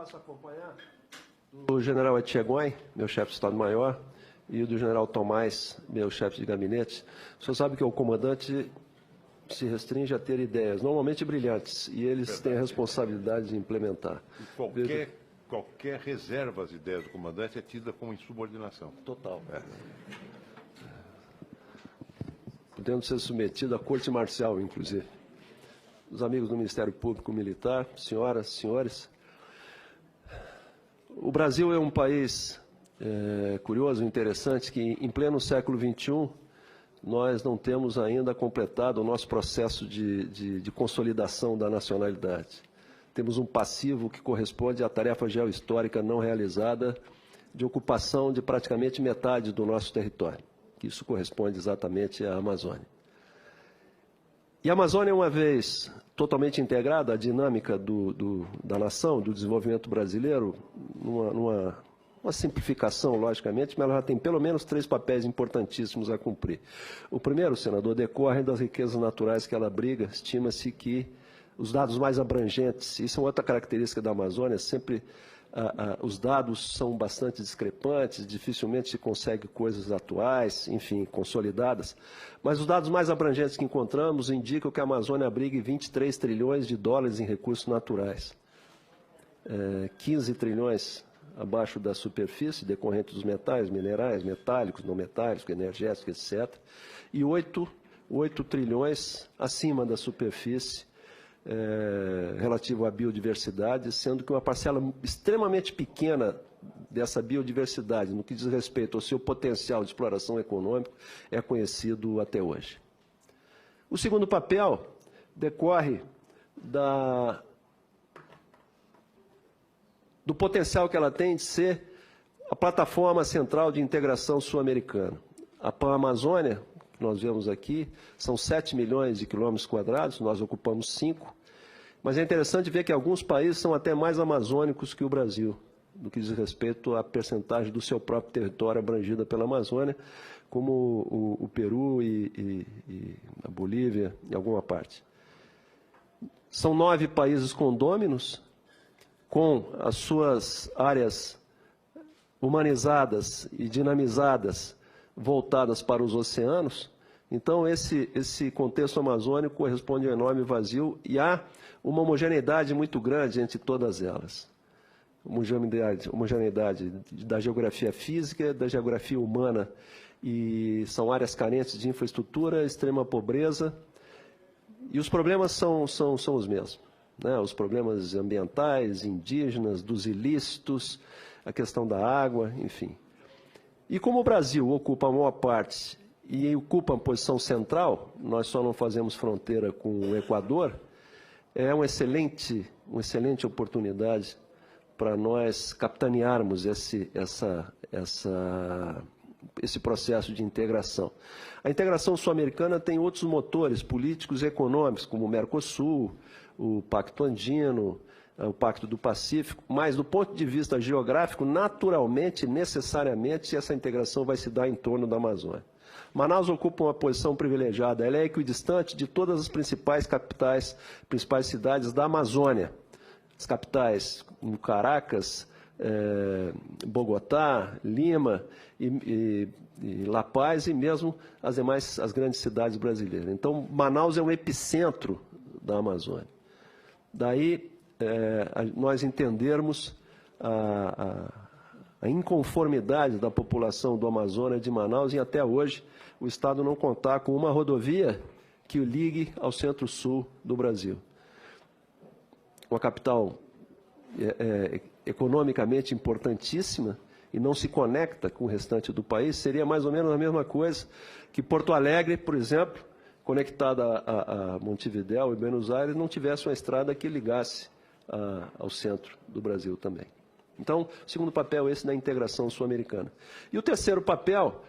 passo a acompanhar do general Etchegóin, meu chefe de Estado-Maior, e do general Tomás, meu chefe de gabinete. O senhor sabe que o comandante se restringe a ter ideias, normalmente brilhantes, e eles têm a responsabilidade de implementar. E qualquer reserva às ideias do comandante é tida como insubordinação. Total. Podendo ser submetido à corte marcial, inclusive. Os amigos do Ministério Público Militar, senhoras, senhores, o Brasil é um país curioso, interessante, que em pleno século XXI nós não temos ainda completado o nosso processo de consolidação da nacionalidade. Temos um passivo que corresponde à tarefa geohistórica não realizada de ocupação de praticamente metade do nosso território, que isso corresponde exatamente à Amazônia. E a Amazônia, uma vez totalmente integrada à dinâmica da nação, do desenvolvimento brasileiro, uma simplificação, logicamente, mas ela já tem pelo menos 3 papéis importantíssimos a cumprir. O primeiro, senador, decorre das riquezas naturais que ela abriga. Estima-se que os dados mais abrangentes, isso é outra característica da Amazônia, sempre os dados são bastante discrepantes, dificilmente se consegue coisas atuais, enfim, consolidadas, mas os dados mais abrangentes que encontramos indicam que a Amazônia abriga 23 trilhões de dólares em recursos naturais, 15 trilhões abaixo da superfície, decorrente dos metais, minerais, metálicos, não metálicos, energéticos, etc., e 8 trilhões acima da superfície, relativo à biodiversidade, sendo que uma parcela extremamente pequena dessa biodiversidade, no que diz respeito ao seu potencial de exploração econômica, é conhecido até hoje. O segundo papel decorre do potencial que ela tem de ser a plataforma central de integração sul-americana. A Pan-Amazônia, que nós vemos aqui, são 7 milhões de quilômetros quadrados, nós ocupamos 5, mas é interessante ver que alguns países são até mais amazônicos que o Brasil, no que diz respeito à percentagem do seu próprio território abrangida pela Amazônia, como o Peru e a Bolívia, em alguma parte. São 9 países condôminos, com as suas áreas humanizadas e dinamizadas, voltadas para os oceanos. Então, esse contexto amazônico corresponde a um enorme vazio e há uma homogeneidade muito grande entre todas elas. Homogeneidade da geografia física, da geografia humana, e são áreas carentes de infraestrutura, extrema pobreza, e os problemas são os mesmos, né? Os problemas ambientais, indígenas, dos ilícitos, a questão da água, enfim. E como o Brasil ocupa a maior parte e ocupa a posição central, nós só não fazemos fronteira com o Equador, é uma excelente oportunidade para nós capitanearmos esse processo de integração. A integração sul-americana tem outros motores políticos e econômicos, como o Mercosul, o Pacto Andino, o Pacto do Pacífico, mas do ponto de vista geográfico, naturalmente, necessariamente, essa integração vai se dar em torno da Amazônia. Manaus ocupa uma posição privilegiada, ela é equidistante de todas as principais capitais, principais cidades da Amazônia. As capitais como Caracas, Bogotá, Lima e La Paz e mesmo as grandes cidades brasileiras. Então, Manaus é um epicentro da Amazônia. Daí, nós entendermos a inconformidade da população do Amazonas de Manaus em até hoje o Estado não contar com uma rodovia que o ligue ao centro-sul do Brasil. Uma capital economicamente importantíssima e não se conecta com o restante do país, seria mais ou menos a mesma coisa que Porto Alegre, por exemplo, conectada a Montevidéu e Buenos Aires, não tivesse uma estrada que ligasse ao centro do Brasil também. Então, o segundo papel é esse da integração sul-americana. E o terceiro papel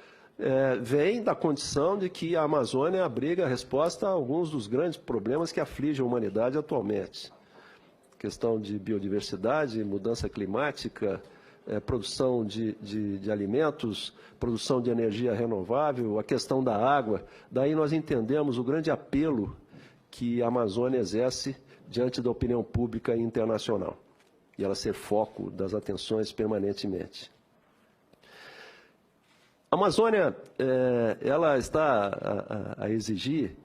vem da condição de que a Amazônia abriga a resposta a alguns dos grandes problemas que afligem a humanidade atualmente. Questão de biodiversidade, mudança climática, produção de alimentos, produção de energia renovável, a questão da água. Daí nós entendemos o grande apelo que a Amazônia exerce diante da opinião pública internacional. e ela ser foco das atenções permanentemente. A Amazônia, ela está a exigir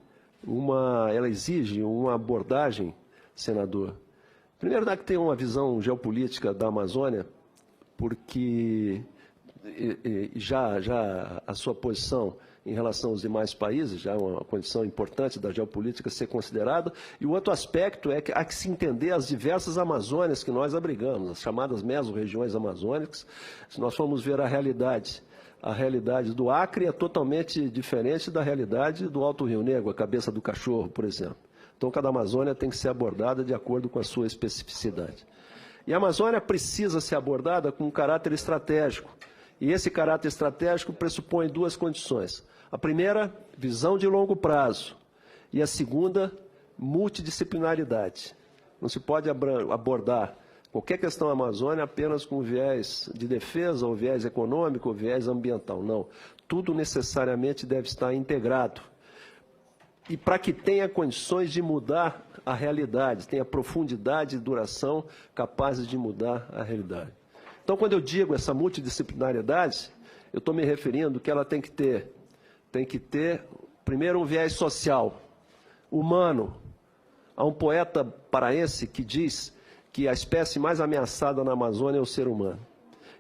ela exige uma abordagem, senador. Primeiro, dá que ter uma visão geopolítica da Amazônia, porque já a sua posição em relação aos demais países, já é uma condição importante da geopolítica ser considerada, e o outro aspecto é que há que se entender as diversas Amazônias que nós abrigamos, as chamadas mesorregiões amazônicas. Se nós formos ver a realidade do Acre é totalmente diferente da realidade do Alto Rio Negro, a Cabeça do Cachorro, por exemplo. Então, cada Amazônia tem que ser abordada de acordo com a sua especificidade. E a Amazônia precisa ser abordada com um caráter estratégico. E esse caráter estratégico pressupõe duas condições. A primeira, visão de longo prazo. E a segunda, multidisciplinaridade. Não se pode abordar qualquer questão da Amazônia apenas com viés de defesa, ou viés econômico, ou viés ambiental. Não. Tudo necessariamente deve estar integrado. E para que tenha condições de mudar a realidade, tenha profundidade e duração capazes de mudar a realidade. Então, quando eu digo essa multidisciplinariedade, eu estou me referindo que ela tem que ter, primeiro, um viés social, humano. Há um poeta paraense que diz que a espécie mais ameaçada na Amazônia é o ser humano.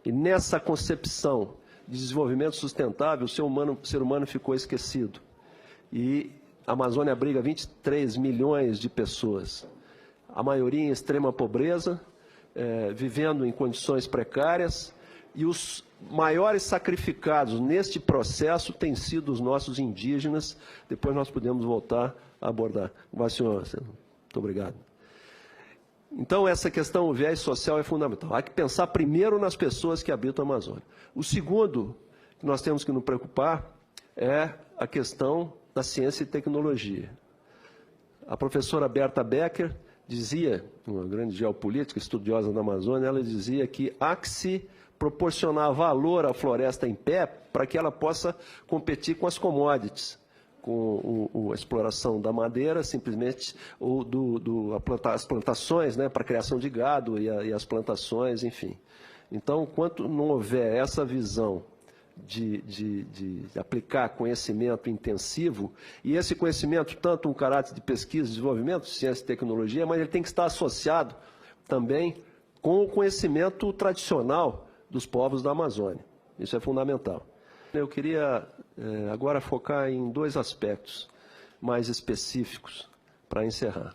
E nessa concepção de desenvolvimento sustentável, o ser humano ficou esquecido. E a Amazônia abriga 23 milhões de pessoas, a maioria em extrema pobreza, vivendo em condições precárias, e os maiores sacrificados neste processo têm sido os nossos indígenas. Depois nós podemos voltar a abordar. Vai, senhor. Muito obrigado. Então, essa questão, o viés social é fundamental. Há que pensar primeiro nas pessoas que habitam a Amazônia. O segundo que nós temos que nos preocupar é a questão da ciência e tecnologia. A professora Berta Becker dizia, uma grande geopolítica, estudiosa da Amazônia, ela dizia que há que se proporcionar valor à floresta em pé para que ela possa competir com as commodities, com a exploração da madeira, simplesmente, ou as plantações, né, para a criação de gado e as plantações, enfim. Então, enquanto não houver essa visão de aplicar conhecimento intensivo, e esse conhecimento, tanto um caráter de pesquisa, desenvolvimento, ciência e tecnologia, mas ele tem que estar associado também com o conhecimento tradicional dos povos da Amazônia. Isso é fundamental. Eu queria agora focar em dois aspectos mais específicos para encerrar.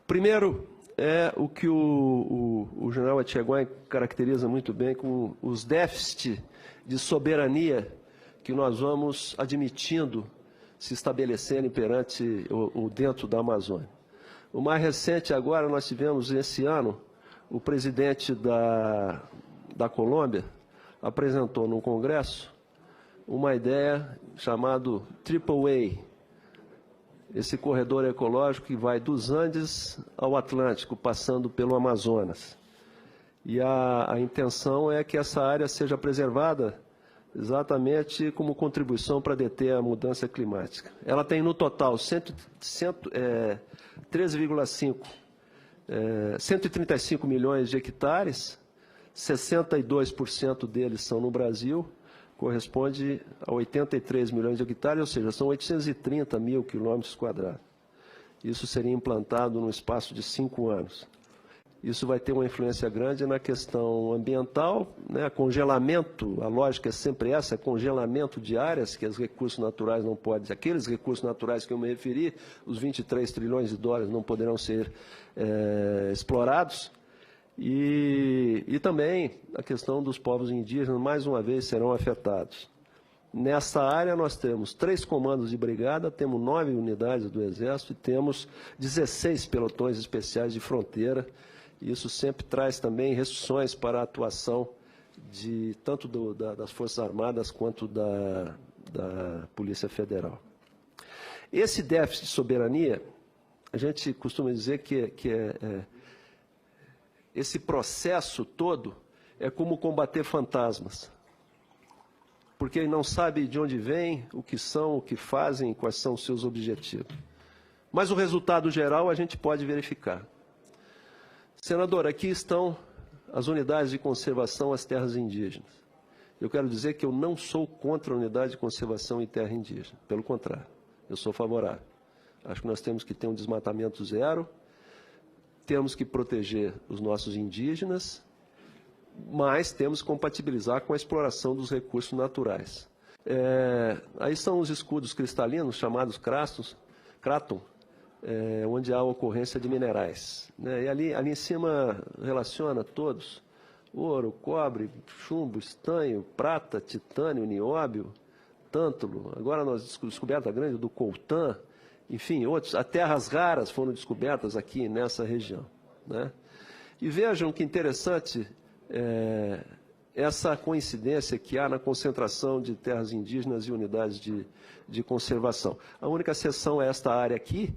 Primeiro é o que o general Etchegoyen caracteriza muito bem como os déficits de soberania que nós vamos admitindo se estabelecerem perante ou dentro da Amazônia. O mais recente agora, nós tivemos esse ano, o presidente da Colômbia apresentou no Congresso uma ideia chamada Triple Way, esse corredor ecológico que vai dos Andes ao Atlântico, passando pelo Amazonas. E a intenção é que essa área seja preservada exatamente como contribuição para deter a mudança climática. Ela tem no total 135 milhões de hectares, 62% deles são no Brasil, corresponde a 83 milhões de hectares, ou seja, são 830 mil quilômetros quadrados. Isso seria implantado no espaço de 5 anos. Isso vai ter uma influência grande na questão ambiental, né? Congelamento, a lógica é sempre essa, congelamento de áreas que os recursos naturais não podem, aqueles recursos naturais que eu me referi, os 23 trilhões de dólares não poderão ser explorados. E também a questão dos povos indígenas, mais uma vez, serão afetados. Nessa área nós temos 3 comandos de brigada, temos 9 unidades do Exército e temos 16 pelotões especiais de fronteira. Isso sempre traz também restrições para a atuação tanto das Forças Armadas quanto da Polícia Federal. Esse déficit de soberania, a gente costuma dizer que esse processo todo é como combater fantasmas, porque ele não sabe de onde vem, o que são, o que fazem, quais são os seus objetivos. Mas o resultado geral a gente pode verificar. Senador, aqui estão as unidades de conservação às terras indígenas. Eu quero dizer que eu não sou contra a unidade de conservação em terra indígena. Pelo contrário, eu sou favorável. Acho que nós temos que ter um desmatamento zero, temos que proteger os nossos indígenas, mas temos que compatibilizar com a exploração dos recursos naturais. Aí são os escudos cristalinos, chamados cráton, onde há ocorrência de minerais, né? E ali em cima relaciona todos: ouro, cobre, chumbo, estanho, prata, titânio, nióbio, tântalo. Agora nós descoberta grande do coltan, enfim, outros. As terras raras foram descobertas aqui nessa região, né? E vejam que interessante essa coincidência que há na concentração de terras indígenas e unidades de conservação. A única exceção é esta área aqui,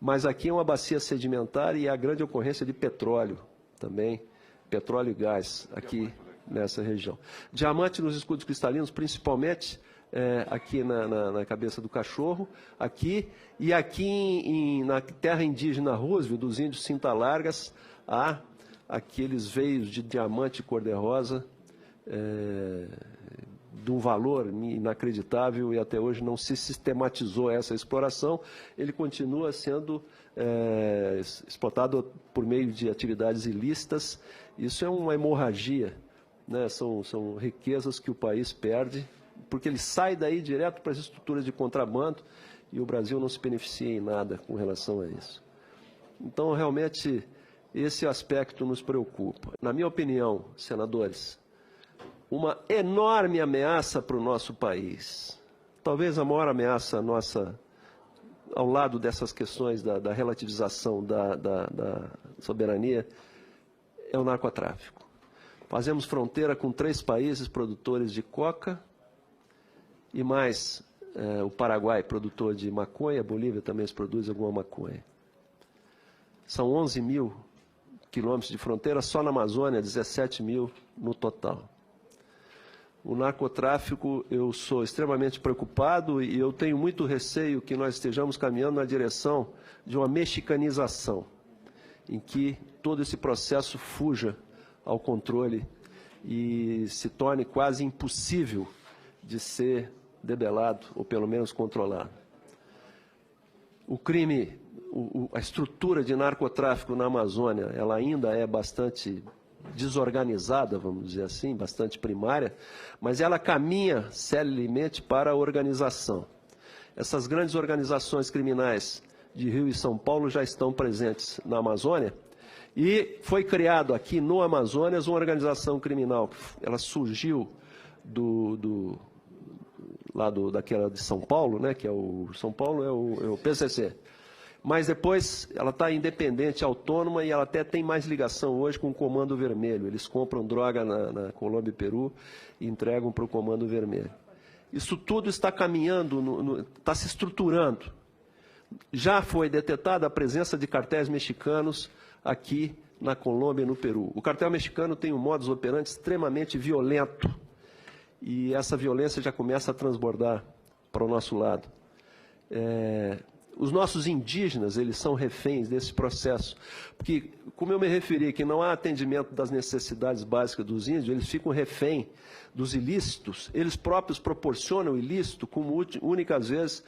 mas aqui é uma bacia sedimentar e há grande ocorrência de petróleo também, petróleo e gás aqui nessa região. Diamante nos escudos cristalinos, principalmente aqui na cabeça do cachorro, aqui, e aqui na terra indígena Roosevelt, dos índios Cinta Largas, há aqueles veios de diamante cor-de-rosa, de um valor inacreditável, e até hoje não se sistematizou essa exploração. Ele continua sendo explotado por meio de atividades ilícitas. Isso é uma hemorragia, né? São riquezas que o país perde, porque ele sai daí direto para as estruturas de contrabando, e o Brasil não se beneficia em nada com relação a isso. Então, realmente, esse aspecto nos preocupa. Na minha opinião, senadores, uma enorme ameaça para o nosso país, talvez a maior ameaça nossa, ao lado dessas questões da relativização da soberania, é o narcotráfico. Fazemos fronteira com 3 países produtores de coca e mais o Paraguai, produtor de maconha. A Bolívia também se produz alguma maconha. São 11 mil quilômetros de fronteira, só na Amazônia, 17 mil no total. O narcotráfico, eu sou extremamente preocupado e eu tenho muito receio que nós estejamos caminhando na direção de uma mexicanização, em que todo esse processo fuja ao controle e se torne quase impossível de ser debelado, ou pelo menos controlado. O crime, a estrutura de narcotráfico na Amazônia, ela ainda é bastante desorganizada, vamos dizer assim, bastante primária, mas ela caminha celeremente para a organização. Essas grandes organizações criminais de Rio e São Paulo já estão presentes na Amazônia, e foi criado aqui no Amazonas uma organização criminal. Ela surgiu daquela de São Paulo, né, que é o São Paulo, é o PCC. Mas depois ela está independente, autônoma, e ela até tem mais ligação hoje com o Comando Vermelho. Eles compram droga na Colômbia e Peru e entregam para o Comando Vermelho. Isso tudo está caminhando, está se estruturando. Já foi detetada a presença de cartéis mexicanos aqui na Colômbia e no Peru. O cartel mexicano tem um modus operandi extremamente violento, e essa violência já começa a transbordar para o nosso lado. Os nossos indígenas, eles são reféns desse processo, porque, como eu me referi, que não há atendimento das necessidades básicas dos índios, eles ficam refém dos ilícitos, eles próprios proporcionam o ilícito como única, às vezes,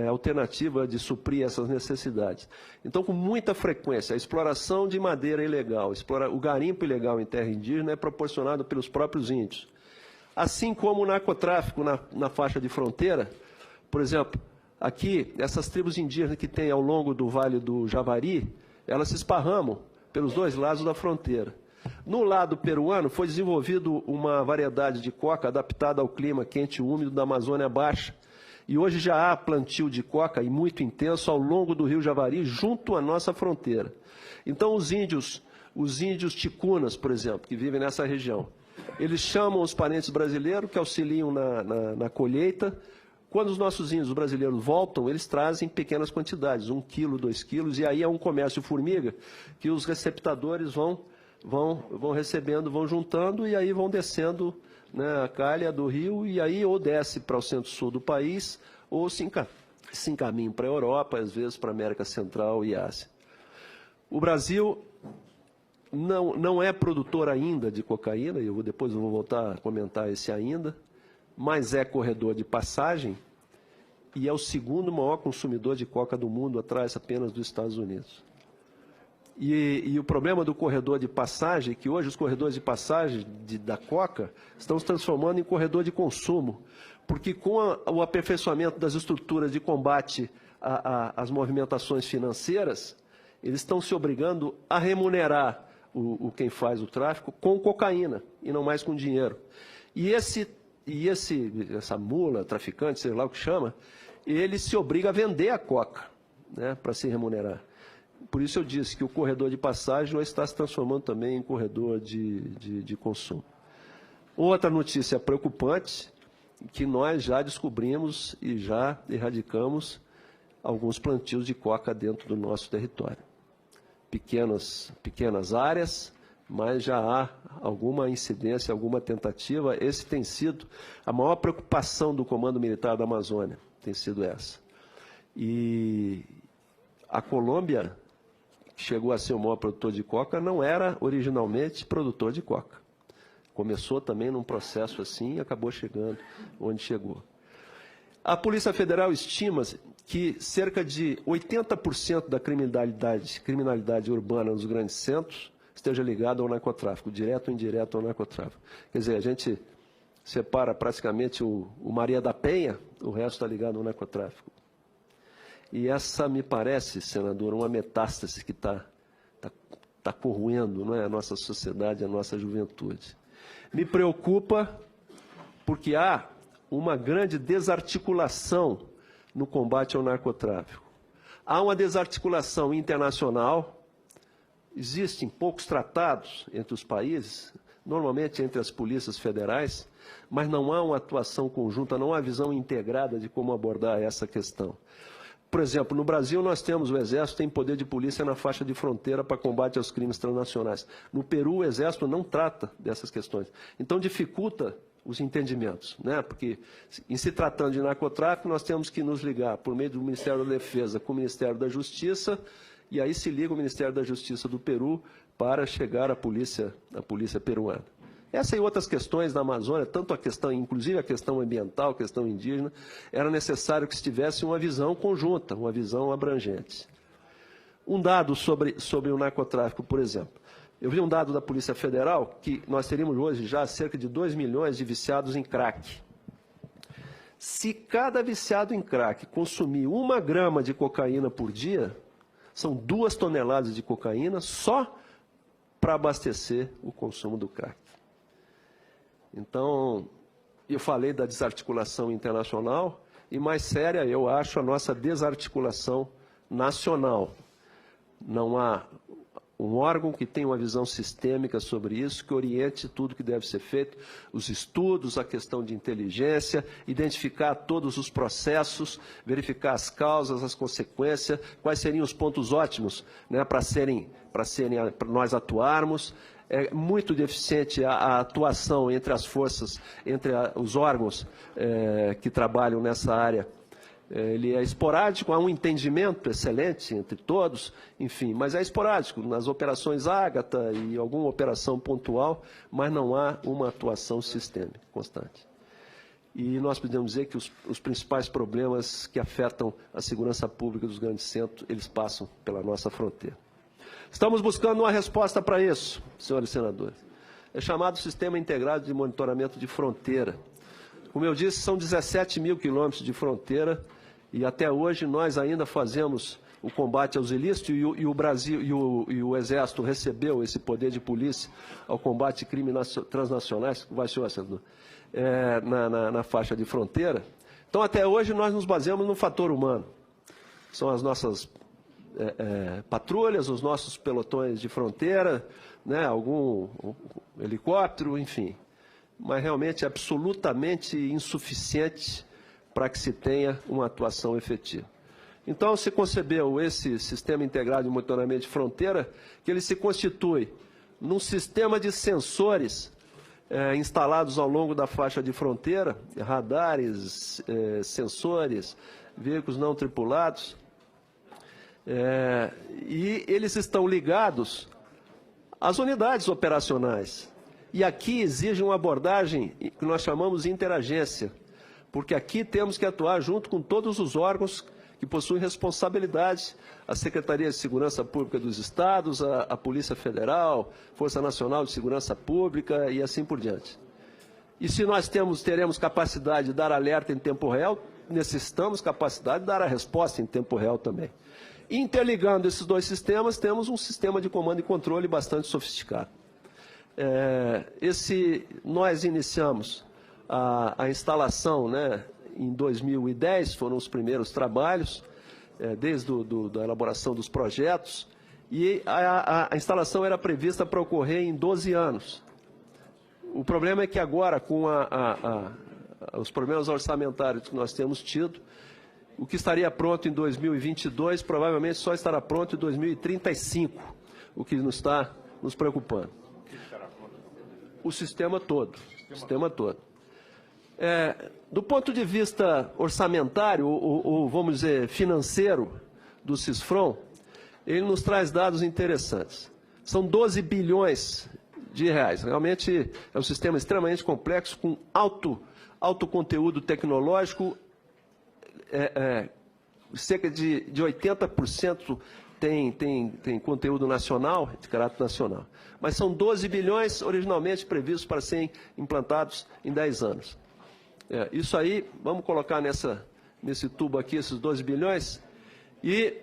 alternativa de suprir essas necessidades. Então, com muita frequência, a exploração de madeira ilegal, o garimpo ilegal em terra indígena é proporcionado pelos próprios índios. Assim como o narcotráfico na faixa de fronteira, por exemplo, aqui, essas tribos indígenas que tem ao longo do Vale do Javari, elas se esparramam pelos 2 lados da fronteira. No lado peruano, foi desenvolvido uma variedade de coca adaptada ao clima quente e úmido da Amazônia Baixa. E hoje já há plantio de coca, e muito intenso, ao longo do rio Javari, junto à nossa fronteira. Então, os índios ticunas, por exemplo, que vivem nessa região, eles chamam os parentes brasileiros que auxiliam na colheita. Quando os nossos índios brasileiros voltam, eles trazem pequenas quantidades, 1 quilo, 2 quilos, e aí é um comércio formiga, que os receptadores vão recebendo, vão juntando, e aí vão descendo, né, a calha do rio, e aí ou desce para o centro-sul do país, ou se encaminha para a Europa, às vezes para a América Central e Ásia. O Brasil não é produtor ainda de cocaína, e depois eu vou voltar a comentar esse ainda, mas é corredor de passagem e é o segundo maior consumidor de coca do mundo, atrás apenas dos Estados Unidos. E o problema do corredor de passagem é que hoje os corredores de passagem da coca estão se transformando em corredor de consumo, porque com o aperfeiçoamento das estruturas de combate às movimentações financeiras, eles estão se obrigando a remunerar quem faz o tráfico com cocaína e não mais com dinheiro. E essa mula, traficante, sei lá o que chama, ele se obriga a vender a coca, né, para se remunerar. Por isso eu disse que o corredor de passagem está se transformando também em corredor de consumo. Outra notícia preocupante, que nós já descobrimos e já erradicamos alguns plantios de coca dentro do nosso território. Pequenas áreas, mas já há alguma incidência, alguma tentativa. Esse tem sido a maior preocupação do Comando Militar da Amazônia, tem sido essa. E a Colômbia, que chegou a ser o maior produtor de coca, não era originalmente produtor de coca. Começou também num processo assim e acabou chegando onde chegou. A Polícia Federal estima que cerca de 80% da criminalidade urbana nos grandes centros esteja ligada ao narcotráfico, direto ou indireto ao narcotráfico. Quer dizer, a gente separa praticamente o Maria da Penha, o resto está ligado ao narcotráfico. E essa me parece, senador, uma metástase que está corroendo, não é, a nossa sociedade, a nossa juventude. Me preocupa porque há uma grande desarticulação no combate ao narcotráfico. Há uma desarticulação internacional, existem poucos tratados entre os países, normalmente entre as polícias federais, mas não há uma atuação conjunta, não há visão integrada de como abordar essa questão. Por exemplo, no Brasil nós temos o Exército, tem poder de polícia na faixa de fronteira para combate aos crimes transnacionais. No Peru, o Exército não trata dessas questões. Então, dificulta os entendimentos, né? Porque, em se tratando de narcotráfico, nós temos que nos ligar por meio do Ministério da Defesa com o Ministério da Justiça, e aí se liga o Ministério da Justiça do Peru para chegar à polícia peruana. Essa e outras questões da Amazônia, tanto a questão, inclusive a questão ambiental, a questão indígena, era necessário que se tivesse uma visão conjunta, uma visão abrangente. Um dado sobre o narcotráfico, por exemplo. Eu vi um dado da Polícia Federal que nós teríamos hoje já cerca de 2 milhões de viciados em crack. Se cada viciado em crack consumir 1 grama de cocaína por dia, são 2 toneladas de cocaína só para abastecer o consumo do crack. Então, eu falei da desarticulação internacional e, mais séria, eu acho a nossa desarticulação nacional. Não há um órgão que tenha uma visão sistêmica sobre isso, que oriente tudo que deve ser feito, os estudos, a questão de inteligência, identificar todos os processos, verificar as causas, as consequências, quais seriam os pontos ótimos, né, para nós atuarmos. É muito deficiente a atuação entre as forças, entre os órgãos que trabalham nessa área. Ele é esporádico, há um entendimento excelente entre todos, enfim, mas é esporádico nas operações Ágata e alguma operação pontual, mas não há uma atuação sistêmica, constante. E nós podemos dizer que os principais problemas que afetam a segurança pública dos grandes centros, eles passam pela nossa fronteira. Estamos buscando uma resposta para isso, senhores senadores. É chamado Sistema Integrado de Monitoramento de Fronteira. Como eu disse, são 17 mil quilômetros de fronteira e até hoje nós ainda fazemos o combate aos ilícitos e o Brasil e o Exército recebeu esse poder de polícia ao combate a crimes transnacionais, vai, senhor senador, na faixa de fronteira. Então, até hoje, nós nos baseamos no fator humano. São as nossas patrulhas, os nossos pelotões de fronteira, né, algum helicóptero, enfim. Mas realmente é absolutamente insuficiente para que se tenha uma atuação efetiva. Então, se concebeu esse Sistema Integrado de Monitoramento de Fronteira, que ele se constitui num sistema de sensores instalados ao longo da faixa de fronteira, radares, sensores, veículos não tripulados, e eles estão ligados As unidades operacionais. E aqui exige uma abordagem que nós chamamos de interagência, porque aqui temos que atuar junto com todos os órgãos que possuem responsabilidade, a Secretaria de Segurança Pública dos Estados, a Polícia Federal, Força Nacional de Segurança Pública e assim por diante. E se nós teremos capacidade de dar alerta em tempo real, necessitamos capacidade de dar a resposta em tempo real também. Interligando esses dois sistemas, temos um sistema de comando e controle bastante sofisticado. Nós iniciamos a instalação, né, em 2010, foram os primeiros trabalhos, desde da elaboração dos projetos, e a instalação era prevista para ocorrer em 12 anos. O problema é que agora, com os problemas orçamentários que nós temos tido, o que estaria pronto em 2022 provavelmente só estará pronto em 2035, o que não está nos preocupando. O sistema todo. Do ponto de vista orçamentário, ou vamos dizer, financeiro do CISFRON, ele nos traz dados interessantes. São 12 bilhões de reais. Realmente é um sistema extremamente complexo, com alto conteúdo tecnológico, cerca de 80% tem conteúdo nacional, de caráter nacional. Mas são 12 bilhões originalmente previstos para serem implantados em 10 anos. Isso aí, vamos colocar nesse tubo aqui, esses 12 bilhões, e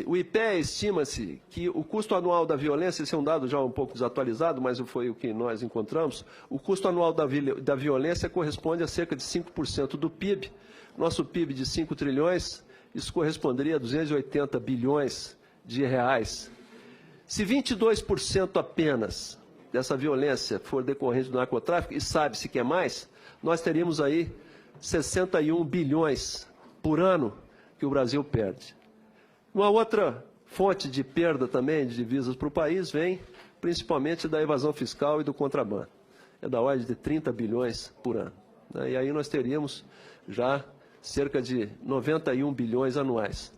o IPEA estima-se que o custo anual da violência, esse é um dado já um pouco desatualizado, mas foi o que nós encontramos, o custo anual da violência corresponde a cerca de 5% do PIB. Nosso PIB de 5 trilhões, isso corresponderia a 280 bilhões de reais. Se 22% apenas dessa violência for decorrente do narcotráfico, e sabe-se que é mais, nós teríamos aí 61 bilhões por ano que o Brasil perde. Uma outra fonte de perda também de divisas para o país vem principalmente da evasão fiscal e do contrabando. É da ordem de 30 bilhões por ano. E aí nós teríamos já cerca de 91 bilhões anuais.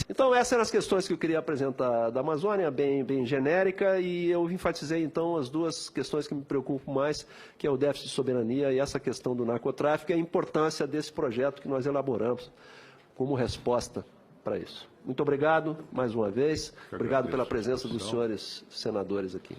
Então, essas eram as questões que eu queria apresentar da Amazônia, bem genérica, e eu enfatizei, então, as duas questões que me preocupam mais, que é o déficit de soberania e essa questão do narcotráfico, e a importância desse projeto que nós elaboramos como resposta para isso. Muito obrigado, mais uma vez. Obrigado pela presença dos senhores senadores aqui.